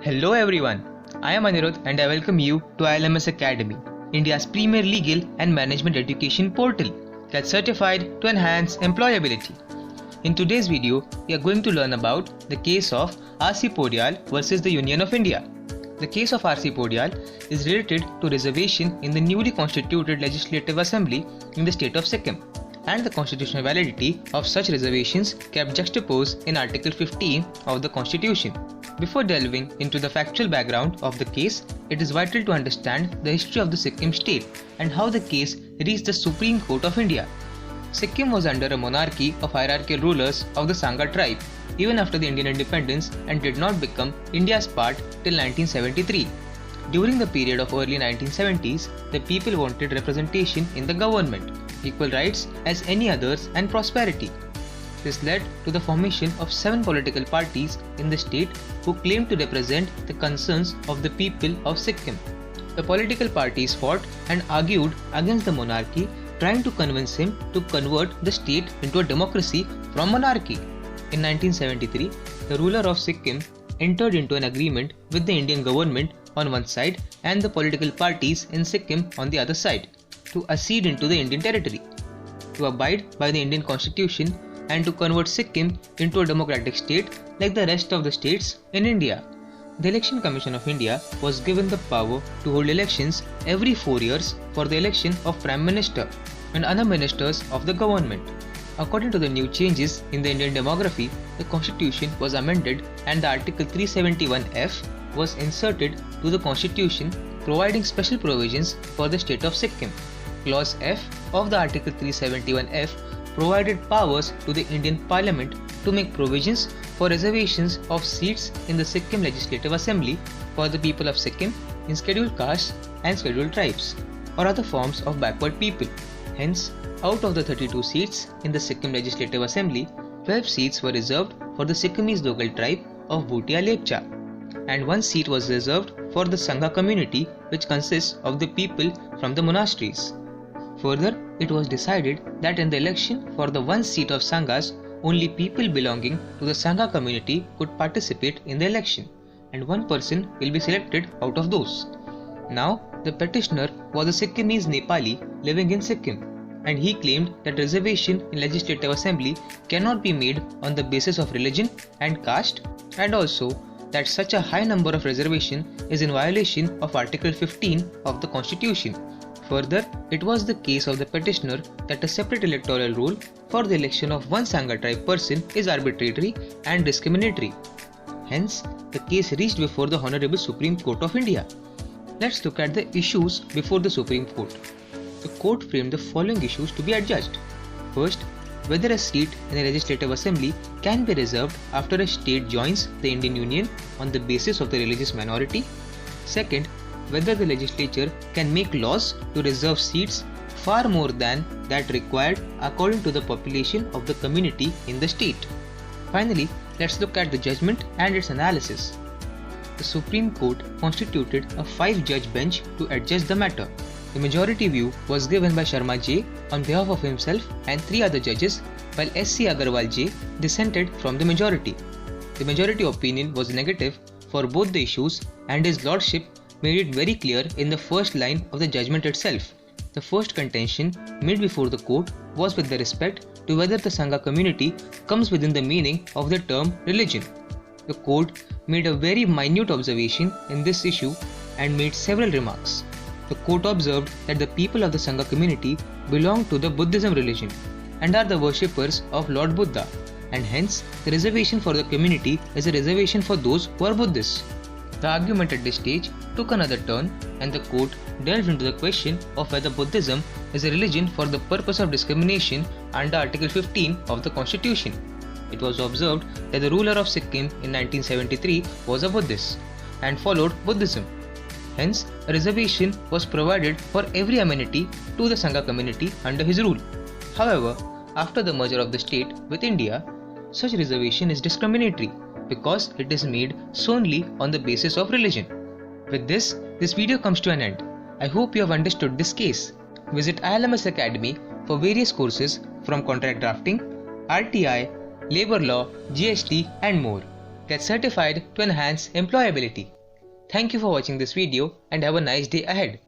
Hello everyone, I am Anirudh and I welcome you to ILMS Academy, India's premier legal and management education portal that's certified to enhance employability. In today's video, we are going to learn about the case of R.C. Podial versus the Union of India. The case of R.C. Podial is related to reservation in the newly constituted Legislative Assembly in the state of Sikkim, and the constitutional validity of such reservations kept juxtaposed in Article 15 of the Constitution. Before delving into the factual background of the case, it is vital to understand the history of the Sikkim state and how the case reached the Supreme Court of India. Sikkim was under a monarchy of hierarchical rulers of the Sangha tribe even after the Indian independence and did not become India's part till 1973. During the period of early 1970s, the people wanted representation in the government, equal rights as any others, and prosperity. This led to the formation of 7 political parties in the state who claimed to represent the concerns of the people of Sikkim. The political parties fought and argued against the monarchy, trying to convince him to convert the state into a democracy from monarchy. In 1973, the ruler of Sikkim entered into an agreement with the Indian government on one side and the political parties in Sikkim on the other side to accede into the Indian territory, to abide by the Indian constitution, and to convert Sikkim into a democratic state like the rest of the states in India. The Election Commission of India was given the power to hold elections every 4 years for the election of Prime Minister and other ministers of the government. According to the new changes in the Indian demography, the constitution was amended and the Article 371F was inserted to the constitution, providing special provisions for the state of Sikkim. Clause F of the Article 371F provided powers to the Indian Parliament to make provisions for reservations of seats in the Sikkim Legislative Assembly for the people of Sikkim in scheduled castes and scheduled tribes or other forms of backward people. Hence, out of the 32 seats in the Sikkim Legislative Assembly, 12 seats were reserved for the Sikkimese local tribe of Bhutia Lepcha, and 1 seat was reserved for the Sangha community, which consists of the people from the monasteries. Further, it was decided that in the election for the 1 seat of Sanghas, only people belonging to the Sangha community could participate in the election, and 1 person will be selected out of those. Now, the petitioner was a Sikkimese Nepali living in Sikkim, and he claimed that reservation in Legislative Assembly cannot be made on the basis of religion and caste, and also that such a high number of reservation is in violation of Article 15 of the Constitution. Further, it was the case of the petitioner that a separate electoral roll for the election of one Sangha tribe person is arbitrary and discriminatory. Hence, the case reached before the Honorable Supreme Court of India. Let's look at the issues before the Supreme Court. The court framed the following issues to be adjudged. First, whether a seat in a legislative assembly can be reserved after a state joins the Indian Union on the basis of the religious minority. Second, whether the legislature can make laws to reserve seats far more than that required according to the population of the community in the state. Finally, let's look at the judgment and its analysis. The Supreme Court constituted a 5-judge bench to adjudge the matter. The majority view was given by Sharma J on behalf of himself and 3 other judges, while S.C. Agarwal J dissented from the majority. The majority opinion was negative for both the issues, and his lordship made it very clear in the first line of the judgment itself. The first contention made before the court was with the respect to whether the Sangha community comes within the meaning of the term religion. The court made a very minute observation in this issue and made several remarks. The court observed that the people of the Sangha community belong to the Buddhism religion and are the worshippers of Lord Buddha, and hence the reservation for the community is a reservation for those who are Buddhists. The argument at this stage took another turn, and the court delved into the question of whether Buddhism is a religion for the purpose of discrimination under Article 15 of the Constitution. It was observed that the ruler of Sikkim in 1973 was a Buddhist and followed Buddhism. Hence, a reservation was provided for every amenity to the Sangha community under his rule. However, after the merger of the state with India, such reservation is discriminatory because it is made solely on the basis of religion. With this video comes to an end. I hope you have understood this case. Visit ILMS Academy for various courses from contract drafting, RTI, labor law, GST and more. Get certified to enhance employability. Thank you for watching this video and have a nice day ahead.